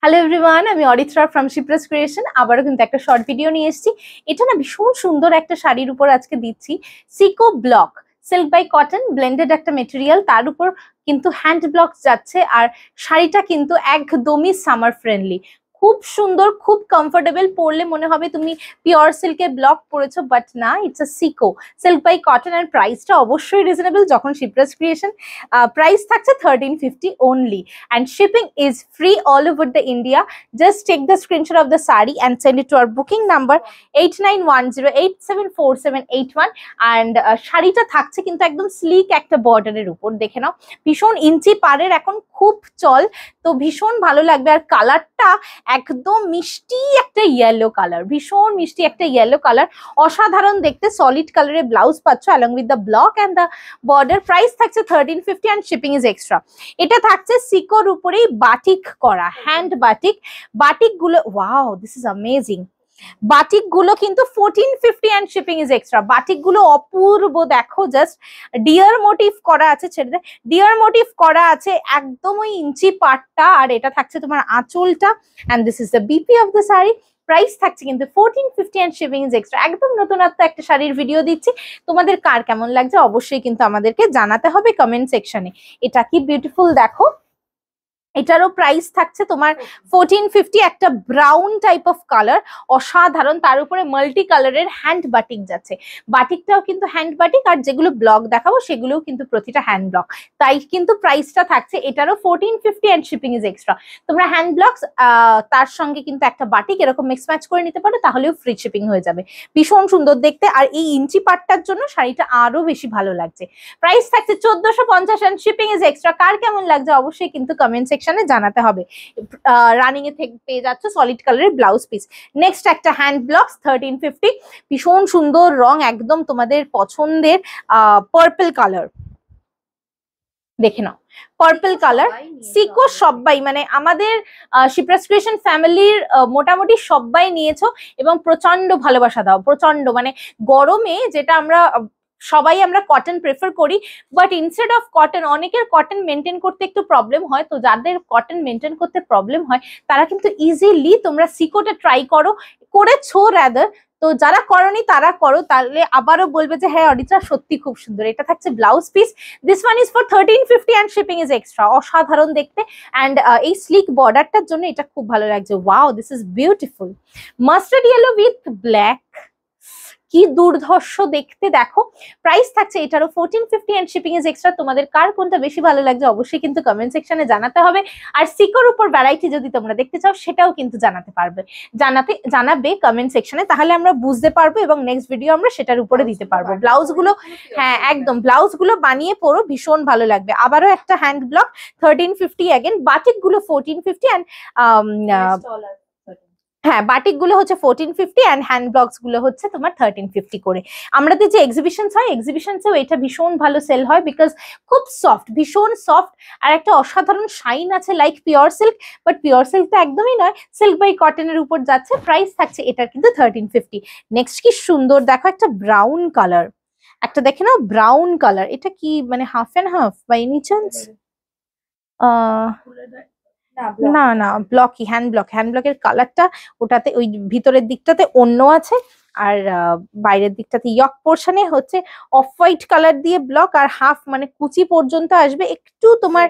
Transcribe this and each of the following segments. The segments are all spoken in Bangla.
হ্যালো এভরিওয়ান, আমি অরিত্রা ফ্রম শিপ্রাস ক্রিয়েশন। আবারও কিন্তু একটা শর্ট ভিডিও নিয়ে এসেছি। এটা না ভীষণ সুন্দর একটা শাড়ির উপর আজকে দিচ্ছি। Sico block silk by cotton blended একটা মেটেরিয়াল, তার উপর কিন্তু হ্যান্ড ব্লক যাচ্ছে। আর শাড়িটা কিন্তু একদমই সামার ফ্রেন্ডলি, খুব সুন্দর, খুব কমফোর্টেবল। পরলে মনে হবে তুমি পিওর সিল্কের ব্লক পরেছো, বাট না, it's a sico silk by cotton. আর প্রাইসটা অবশ্যই রিজনেবল যখন শিপ্রাস ক্রিয়েশন। প্রাইস থাকছে 1350 only, and shipping is free all over the India. Just take the screenshot of the sari and send it to our booking number 8910874781. and শাড়িটা থাকছে কিন্তু একদম স্লিক একটা বর্ডারের উপর, দেখে নাও। ভীষণ ইঞ্চি পাড়ের এখন খুব চল, তো ভীষণ ভালো লাগবে। আর কালারটা একদম মিষ্টি একটা ইয়েলো কালার, ভীষণ মিষ্টি একটা ইয়েলো কালার, অসাধারণ দেখতে। সলিড কালারের ব্লাউজ পাচ্ছ along with the block and the border. Price থাকছে 1350 and shipping is extra. এটা থাকছে সিকোর উপরেই বাটিক করা, হ্যান্ড বাটিক। বাটিক গুলো, wow, this is amazing. Batik গুলো কিন্তু 1450 and shipping is extra. Batik গুলো অপূর্ব, দেখো, জাস্ট ডিয়ার মোটিভ করা আছে, ছেড়ে দে, ডিয়ার মোটিভ করা আছে একদম ওই ইঞ্চি পাটটা। আর এটা থাকছে তোমার আঁচলটা, and this is the BP of the saree. Price থাকছে কিন্তু 1450 and shipping is extra. একদম নতুনত্ব একটা শাড়ির ভিডিও দিচ্ছি, তোমাদের কার কেমন লাগছে অবশ্যই কিন্তু আমাদেরকে জানাতে হবে কমেন্ট সেকশনে। এটা কি বিউটিফুল দেখো। এটারও প্রাইস থাকছে তোমার 1450, একটা ব্রাউন টাইপ অফ কালার, অসাধারণ। তার উপরে মাল্টি কালারের হ্যান্ড বাটিক যাচ্ছে। বাটিকটাও কিন্তু হ্যান্ড বাটিক, আর যেগুলো ব্লক দেখাবো সেগুলোও কিন্তু প্রতিটা হ্যান্ড ব্লক, তাই কিন্তু প্রাইসটা থাকছে এটারও 1450 and shipping is extra. তোমরা হ্যান্ড ব্লকস তার সঙ্গে কিন্তু একটা বাটিক এরকম মিক্স ম্যাচ করে নিতে পারো, তাহলেও ফ্রি শিপিং হয়ে যাবে। ভীষণ সুন্দর দেখতে, আর এই ইঞ্চি পাটটার জন্য শাড়িটা আরো বেশি ভালো লাগছে। প্রাইস থাকছে 1450 and shipping is extra. কার কেমন লাগছে অবশ্যই কিন্তু কমেন্ট সেকশনে জানাতে হবে। রানিং এ থেকে পেয়ে যাচ্ছে সলিড কালারের ব্লাউজ পিস। নেক্সট একটা হ্যান্ড ব্লকস 1350, ভীষণ সুন্দর রং, একদম তোমাদের পছন্দের পার্পল কালার, দেখে নাও, পার্পল কালার। সিকো সবাই, মানে আমাদের শিপ্রাস ক্রিয়েশন ফ্যামিলির মোটামুটি সবাই নিয়েছো এবং প্রচন্ড ভালোবাসা দাও, প্রচন্ড। মানে গরমে যেটা সবাই আমরা কটন প্রেফার করি, বাট ইনস্টেড অফ কটন অনেকের কটন মেনটেন করতে একটু প্রবলেম হয়। তো যাদের কটন মেনটেন করতে প্রবলেম হয় তারা কিন্তু ইজিলি তোমরা সিকোটা ট্রাই করেছো রাদার। তো যারা করনি তারা করো, তাহলে আবারও বলবে যে হ্যাঁ অরিত্রা সত্যি খুব সুন্দর। এটা থাকছে blouse piece. This one is for 1350 and shipping is extra. অসাধারণ দেখতে, অ্যান্ড এই স্লিক বর্ডারটার জন্য এটা খুব ভালো লাগছে। Wow, this is beautiful. Mustard yellow with black, কি দুর্ধর্ষ দেখতে, দেখো। প্রাইস থাকছে এটারও 1450 and shipping is extra. তোমাদের কার কোনটা বেশি ভালো লাগছে অবশ্যই কিন্তু কমেন্ট সেকশনে জানাতে হবে। আর সিকোর উপর ভ্যারাইটি যদি তোমরা দেখতে চাও সেটাও কিন্তু জানাবে কমেন্ট সেকশনে, তাহলে আমরা বুঝতে পারবো এবং নেক্সট ভিডিও আমরা সেটার উপরে দিতে পারবো। ব্লাউজ গুলো, হ্যাঁ একদম, ব্লাউজ গুলো বানিয়ে পরো, ভীষণ ভালো লাগবে। আবারও একটা হ্যান্ড ব্লক 1350 অ্যাগেন। বাটিক গুলো 1450 and হ্যাঁ, বাটিক গুলো হচ্ছে 1450 অ্যান্ড হ্যান্ড ব্লকস গুলো হচ্ছে তোমার 1350 করে। আমাদের যে এক্সিবিশনস হয়, এক্সিবিশনসেও এটা ভীষণ ভালো সেল হয়, বিকজ খুব সফট, ভীষণ সফট, আর একটা অসাধারণ শাইন আছে, like pure silk. But pure silk তো একদমই নয়, সিল্ক বাই কটনের উপর যাচ্ছে। প্রাইস থাকছে এটার কিন্তু 1350। নেক্সট কি সুন্দর দেখো, একটা ব্রাউন কালার, একটা দেখে নাও ব্রাউন কালার। এটা কি মানে half and half by any chance? না না, ব্লকই, হ্যান্ড ব্লকের কালারটা, ওটাতে ওই ভিতরের দিকটাতে অন্য আছে, আর বাইরের দিকটাতে ইয়ক পোর্শনে হচ্ছে অফ হোয়াইট কালার দিয়ে ব্লক, আর হাফ মানে কুচি পর্যন্ত আসবে একটু তোমার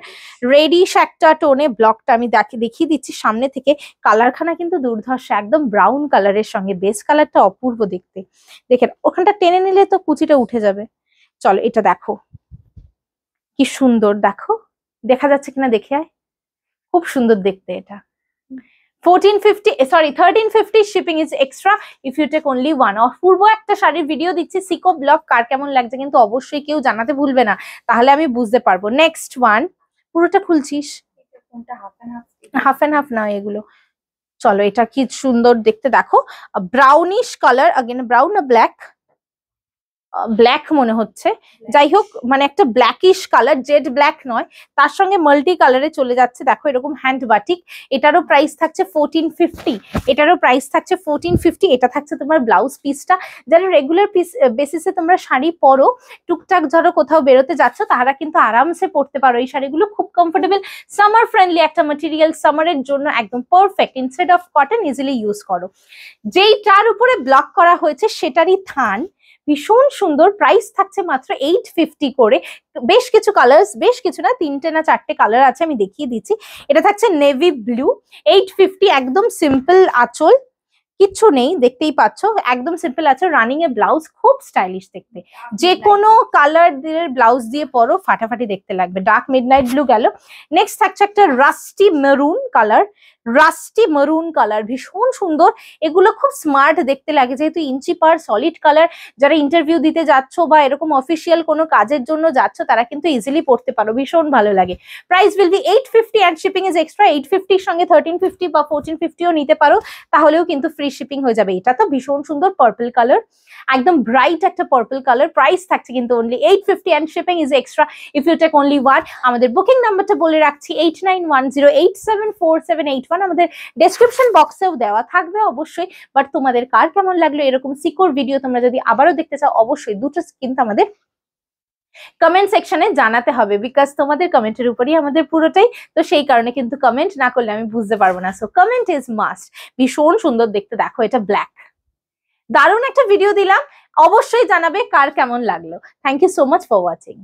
রেডিশ একটা টোনে ব্লকটা। আমি দেখিয়ে দিচ্ছি সামনে থেকে। কালারখানা কিন্তু দুর্ধর্ষ, একদম ব্রাউন কালারের সঙ্গে বেস কালারটা অপূর্ব দেখতে। দেখেন ওখানটা টেনে নিলে তো কুচিটা উঠে যাবে। চলো এটা দেখো কি সুন্দর, দেখো দেখা যাচ্ছে কিনা দেখে আয়, খুব সুন্দর দেখতে। এটা 1350 shipping is extra if you take only one. অপূর্ব একটা শাড়ির ভিডিও দিচ্ছি, সিকো ব্লক, কার কেমন লাগছে কিন্তু অবশ্যই কেউ জানাতে ভুলবে না, তাহলে আমি বুঝতে পারবো। নেক্সট ওয়ান, পুরোটা খুলছিস? হাফ অ্যান্ড হাফ না এগুলো। চলো এটা কি সুন্দর দেখতে, দেখো ব্রাউনিশ কালার, अगेन ব্রাউন আর ব্ল্যাক, ব্ল্যাক মনে হচ্ছে, যাই হোক মানে একটা ব্ল্যাকিশ কালার, জেড ব্ল্যাক নয়, তার সঙ্গে মাল্টি কালারে চলে যাচ্ছে। দেখো এরকম হ্যান্ড বাটিক, এটারও প্রাইস থাকছে 1450, এটারও প্রাইস থাকছে 1450। এটা থাকছে তোমার ব্লাউজ পিসটা। যারা রেগুলার পিস বেসিসে তোমরা শাড়ি পরো, টুকটাক ধরো কোথাও বেরোতে যাচ্ছ, তারা কিন্তু আরামসে পরতে পারো এই শাড়িগুলো, খুব কমফোর্টেবল, সামার ফ্রেন্ডলি একটা ম্যাটেরিয়াল, সামারের জন্য একদম perfect. Instead of cotton easily use করো। যেইটার উপরে ব্লক করা হয়েছে সেটারই থান, ভীষণ সুন্দর। প্রাইস থাকছে মাত্র 850 করে। বেশ কিছু কালার্স, বেশ কিছু না, 3টে না 4টে কালার আছে, আমি দেখিয়ে দিচ্ছি। এটা থাকছে নেভি ব্লু, 850, একদম সিম্পল আঁচল, কিচ্ছু নেই, দেখতেই পাচ্ছ একদম সিম্পল আছে। রানিং এ ব্লাউজ, খুব স্টাইলিশ দেখতে, যে কোনো কালার দিয়ে ব্লাউজ দিয়ে পরো ফাটাফাটি দেখতে লাগবে। ডার্ক মিডনাইট ব্লু গেল। নেক্সট থাকছে একটা rusty maroon colour, rusty maroon colour, ভীষণ সুন্দর। এগুলো খুব স্মার্ট দেখতে লাগে, যেহেতু ইঞ্চি পার সলিড কালার। যারা ইন্টারভিউ দিতে যাচ্ছ বা এরকম অফিসিয়াল কোনো কাজের জন্য যাচ্ছ, তারা কিন্তু ইজিলি পড়তে পারো, ভীষণ ভালো লাগে। Price will be 850 and shipping is extra. 850 এর সঙ্গে 1350 বা 1450ও নিতে পারো, তাহলেও কিন্তু ফ্রি শিপিং হয়ে যাবে। এটা তো ভীষণ সুন্দর পার্পল কালার, একদম ব্রাইট একটা পার্পল কালার। প্রাইস থাকছে কিন্তু only 850 and shipping is extra if you take only one. আমাদের বুকিং নাম্বারটা বলে রাখছি 8910874781। আমাদের ডেসক্রিপশন বক্সেও দেওয়া থাকবে অবশ্যই। বাট তোমাদের কার কেমন লাগলো এরকম সিকিউর ভিডিও তোমরা যদি আবারও দেখতে চাও, অবশ্যই দুটো কিন্তু আমাদের কমেন্ট সেকশনে জানাতে হবে, বিকজ তোমাদের কমেন্টের উপরই আমাদের পুরোটাই। তো সেই কারণে কিন্তু কমেন্ট না করলে আমি বুঝতে পারবো না। So comment is must. ভীষণ সুন্দর দেখতে, দেখো এটা ব্ল্যাক, দারুণ একটা ভিডিও দিলাম, অবশ্যই জানাবে কার কেমন লাগলো। Thank you so much for watching.